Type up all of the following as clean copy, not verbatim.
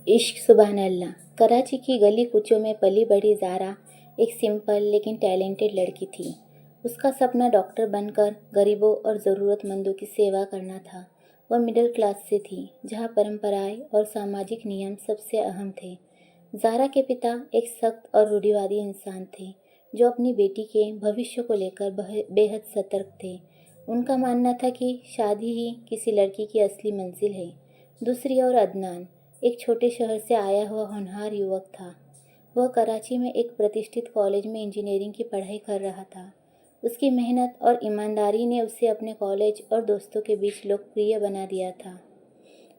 इश्क सुबहान अल्लाह। कराची की गली कूचों में पली बड़ी ज़ारा एक सिंपल लेकिन टैलेंटेड लड़की थी। उसका सपना डॉक्टर बनकर गरीबों और ज़रूरतमंदों की सेवा करना था। वह मिडिल क्लास से थी, जहाँ परंपराएं और सामाजिक नियम सबसे अहम थे। ज़ारा के पिता एक सख्त और रूढ़िवादी इंसान थे, जो अपनी बेटी के भविष्य को लेकर बेहद सतर्क थे। उनका मानना था कि शादी ही किसी लड़की की असली मंजिल है। दूसरी ओर अदनान एक छोटे शहर से आया हुआ होनहार युवक था। वह कराची में एक प्रतिष्ठित कॉलेज में इंजीनियरिंग की पढ़ाई कर रहा था। उसकी मेहनत और ईमानदारी ने उसे अपने कॉलेज और दोस्तों के बीच लोकप्रिय बना दिया था।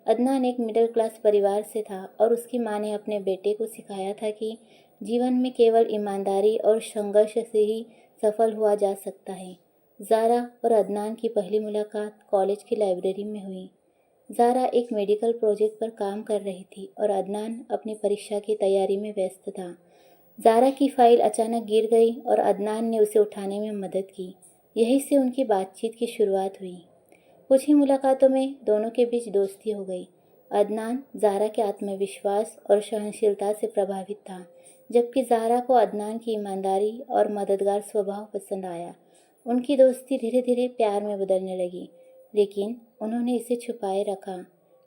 अदनान एक मिडिल क्लास परिवार से था और उसकी माँ ने अपने बेटे को सिखाया था कि जीवन में केवल ईमानदारी और संघर्ष से ही सफल हुआ जा सकता है। ज़ारा और अदनान की पहली मुलाकात कॉलेज की लाइब्रेरी में हुई। ज़ारा एक मेडिकल प्रोजेक्ट पर काम कर रही थी और अदनान अपनी परीक्षा की तैयारी में व्यस्त था। ज़ारा की फाइल अचानक गिर गई और अदनान ने उसे उठाने में मदद की। यहीं से उनकी बातचीत की शुरुआत हुई। कुछ ही मुलाकातों में दोनों के बीच दोस्ती हो गई। अदनान ज़ारा के आत्मविश्वास और सहनशीलता से प्रभावित था, जबकि ज़ारा को अदनान की ईमानदारी और मददगार स्वभाव पसंद आया। उनकी दोस्ती धीरे धीरे प्यार में बदलने लगी, लेकिन उन्होंने इसे छुपाए रखा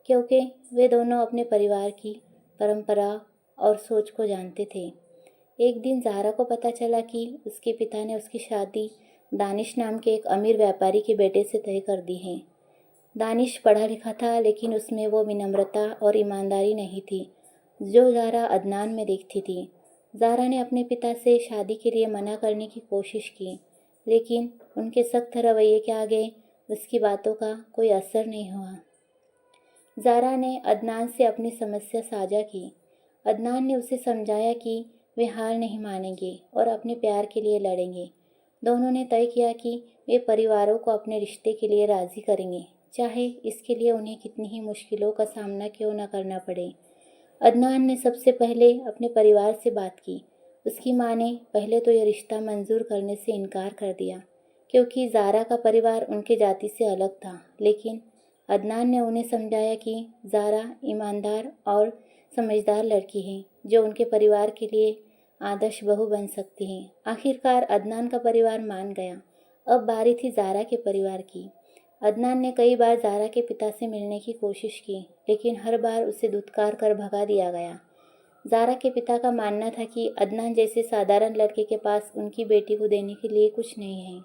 क्योंकि वे दोनों अपने परिवार की परंपरा और सोच को जानते थे। एक दिन ज़ारा को पता चला कि उसके पिता ने उसकी शादी दानिश नाम के एक अमीर व्यापारी के बेटे से तय कर दी है। दानिश पढ़ा लिखा था, लेकिन उसमें वो विनम्रता और ईमानदारी नहीं थी जो ज़ारा अदनान में देखती थी। ज़ारा ने अपने पिता से शादी के लिए मना करने की कोशिश की, लेकिन उनके सख्त रवैये के आगे उसकी बातों का कोई असर नहीं हुआ। ज़ारा ने अदनान से अपनी समस्या साझा की। अदनान ने उसे समझाया कि वे हार नहीं मानेंगे और अपने प्यार के लिए लड़ेंगे। दोनों ने तय किया कि वे परिवारों को अपने रिश्ते के लिए राज़ी करेंगे, चाहे इसके लिए उन्हें कितनी ही मुश्किलों का सामना क्यों न करना पड़े। अदनान ने सबसे पहले अपने परिवार से बात की। उसकी माँ ने पहले तो यह रिश्ता मंजूर करने से इनकार कर दिया, क्योंकि ज़ारा का परिवार उनके जाति से अलग था। लेकिन अदनान ने उन्हें समझाया कि ज़ारा ईमानदार और समझदार लड़की है, जो उनके परिवार के लिए आदर्श बहू बन सकती है। आखिरकार अदनान का परिवार मान गया। अब बारी थी ज़ारा के परिवार की। अदनान ने कई बार ज़ारा के पिता से मिलने की कोशिश की, लेकिन हर बार उसे धुतकार कर भगा दिया गया। ज़ारा के पिता का मानना था कि अदनान जैसे साधारण लड़के के पास उनकी बेटी को देने के लिए कुछ नहीं है।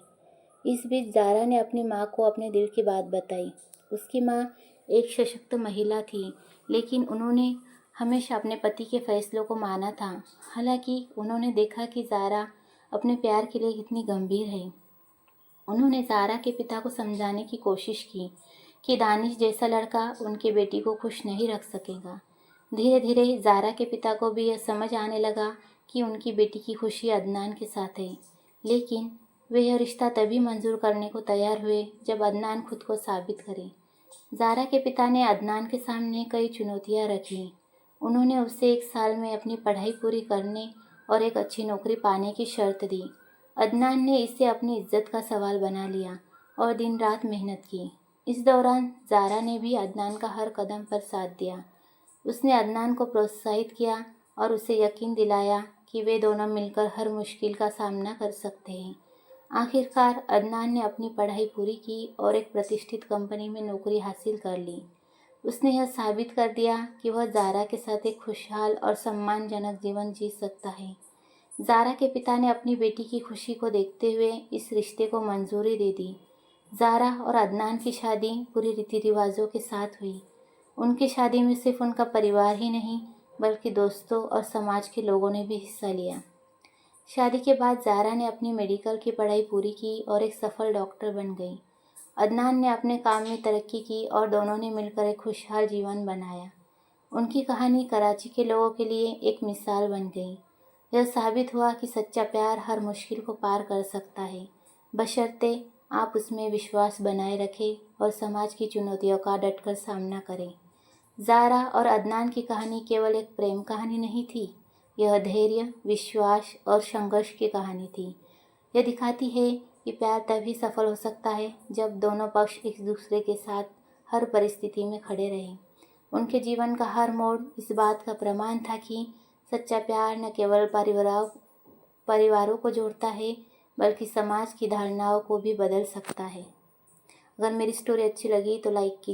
इस बीच ज़ारा ने अपनी माँ को अपने दिल की बात बताई। उसकी माँ एक सशक्त महिला थी, लेकिन उन्होंने हमेशा अपने पति के फैसलों को माना था। हालांकि उन्होंने देखा कि ज़ारा अपने प्यार के लिए कितनी गंभीर है। उन्होंने ज़ारा के पिता को समझाने की कोशिश की कि दानिश जैसा लड़का उनकी बेटी को खुश नहीं रख सकेगा। धीरे धीरे ज़ारा के पिता को भी यह समझ आने लगा कि उनकी बेटी की खुशी अदनान के साथ है, लेकिन वे यह रिश्ता तभी मंजूर करने को तैयार हुए जब अदनान खुद को साबित करे। ज़ारा के पिता ने अदनान के सामने कई चुनौतियां रखी। उन्होंने उसे 1 साल में अपनी पढ़ाई पूरी करने और एक अच्छी नौकरी पाने की शर्त दी। अदनान ने इसे अपनी इज्जत का सवाल बना लिया और दिन रात मेहनत की। इस दौरान ज़ारा ने भी अदनान का हर कदम पर साथ दिया। उसने अदनान को प्रोत्साहित किया और उसे यकीन दिलाया कि वे दोनों मिलकर हर मुश्किल का सामना कर सकते हैं। आखिरकार अदनान ने अपनी पढ़ाई पूरी की और एक प्रतिष्ठित कंपनी में नौकरी हासिल कर ली। उसने यह साबित कर दिया कि वह ज़ारा के साथ एक खुशहाल और सम्मानजनक जीवन जी सकता है। ज़ारा के पिता ने अपनी बेटी की खुशी को देखते हुए इस रिश्ते को मंजूरी दे दी। ज़ारा और अदनान की शादी पूरी रीति रिवाजों के साथ हुई। उनकी शादी में सिर्फ उनका परिवार ही नहीं, बल्कि दोस्तों और समाज के लोगों ने भी हिस्सा लिया। शादी के बाद ज़ारा ने अपनी मेडिकल की पढ़ाई पूरी की और एक सफल डॉक्टर बन गई। अदनान ने अपने काम में तरक्की की और दोनों ने मिलकर एक खुशहाल जीवन बनाया। उनकी कहानी कराची के लोगों के लिए एक मिसाल बन गई। यह साबित हुआ कि सच्चा प्यार हर मुश्किल को पार कर सकता है, बशर्ते आप उसमें विश्वास बनाए रखें और समाज की चुनौतियों का डटकर सामना करें। ज़ारा और अदनान की कहानी केवल एक प्रेम कहानी नहीं थी, यह धैर्य, विश्वास और संघर्ष की कहानी थी। यह दिखाती है कि प्यार तभी सफल हो सकता है जब दोनों पक्ष एक दूसरे के साथ हर परिस्थिति में खड़े रहें। उनके जीवन का हर मोड़ इस बात का प्रमाण था कि सच्चा प्यार न केवल परिवारों को जोड़ता है बल्कि समाज की धारणाओं को भी बदल सकता है। अगर मेरी स्टोरी अच्छी लगी तो लाइक कीजिए।